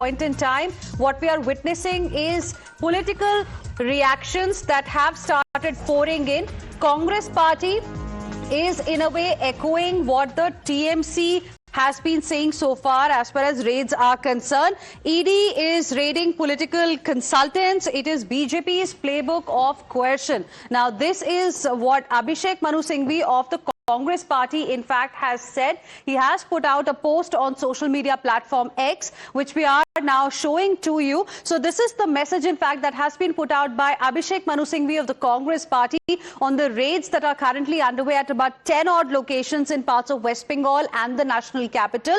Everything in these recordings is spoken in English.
point in time, what we are witnessing is political reactions that have started pouring in. Congress party is in a way echoing what the TMC has been saying so far as far as raids are concerned. ED is raiding political consultants. It is BJP's playbook of coercion. Now, this is what Abhishek Manu Singhvi of the Congress party, in fact, has said. He has put out a post on social media platform X, which we are now showing to you. So this is the message, in fact, that has been put out by Abhishek Manu Singhvi of the Congress party on the raids that are currently underway at about 10 odd locations in parts of West Bengal and the national capital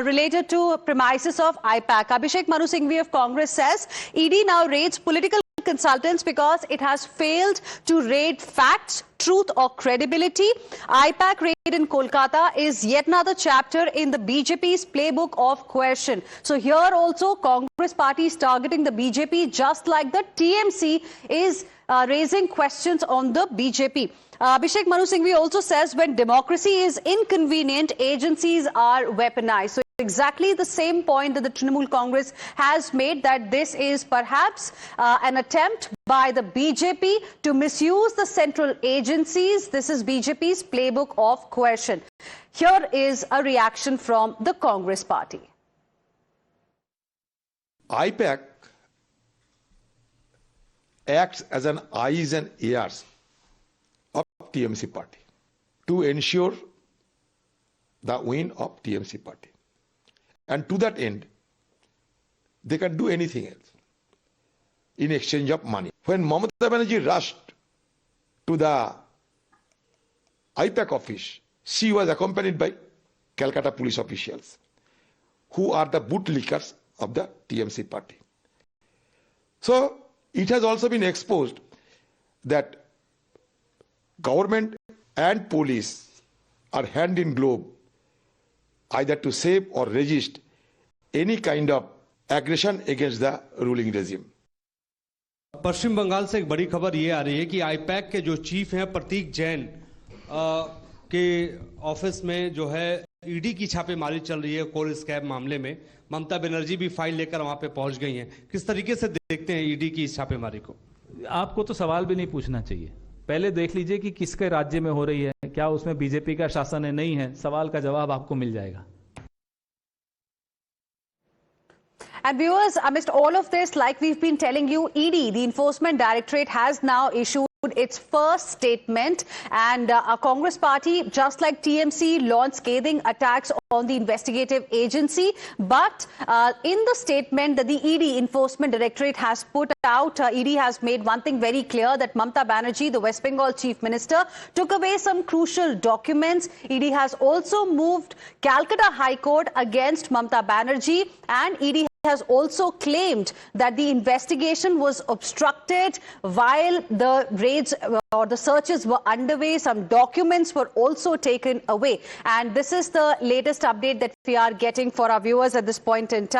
related to premises of IPAC. Abhishek Manu Singhvi of Congress says ED now raids political consultants because it has failed to raid facts, truth or credibility. IPAC raid in Kolkata is yet another chapter in the BJP's playbook of coercion. So here also Congress party is targeting the BJP just like the TMC is raising questions on the BJP. Abhishek Manu Singhvi also says when democracy is inconvenient, agencies are weaponized. So exactly the same point that the Trinamool Congress has made, that this is perhaps an attempt by the BJP to misuse the central agencies. This is BJP's playbook of coercion. Here is a reaction from the Congress party. IPAC acts as an eyes and ears of TMC party to ensure the win of TMC party. And to that end, they can do anything else in exchange of money. When Mamata Banerjee rushed to the IPAC office, she was accompanied by Calcutta police officials, who are the bootlickers of the TMC party. So it has also been exposed that government and police are hand in glove either to save or resist any kind of aggression against the ruling regime. पश्चिम बंगाल से एक बड़ी खबर ये आ रही है कि IUPAC के जो चीफ हैं प्रतीक जैन के ऑफिस में जो है ईडी की छापेमारी चल रही है कोल स्कैम मामले में। ममता बनर्जी भी फाइल लेकर वहां पे पहुंच गई हैं। किस तरीके से देखते हैं ईडी की इस छापेमारी को? आपको तो सवाल भी नहीं पूछना चाहिए, पहले देख लीजिए कि किसके राज्य में हो रही है, क्या उसमें बीजेपी का शासन है, नहीं है। सवाल का जवाब आपको मिल जाएगा। And viewers, amidst all of this, like we've been telling you, ED, the Enforcement Directorate, has now issued its first statement, and our Congress party, just like TMC, launched scathing attacks on the investigative agency. But in the statement that the ED, Enforcement Directorate, has put out, ED has made one thing very clear, that Mamata Banerjee, the West Bengal Chief Minister, took away some crucial documents. ED has also moved Calcutta High Court against Mamata Banerjee, and ED has also claimed that the investigation was obstructed while the raids or the searches were underway. Some documents were also taken away. And this is the latest update that we are getting for our viewers at this point in time.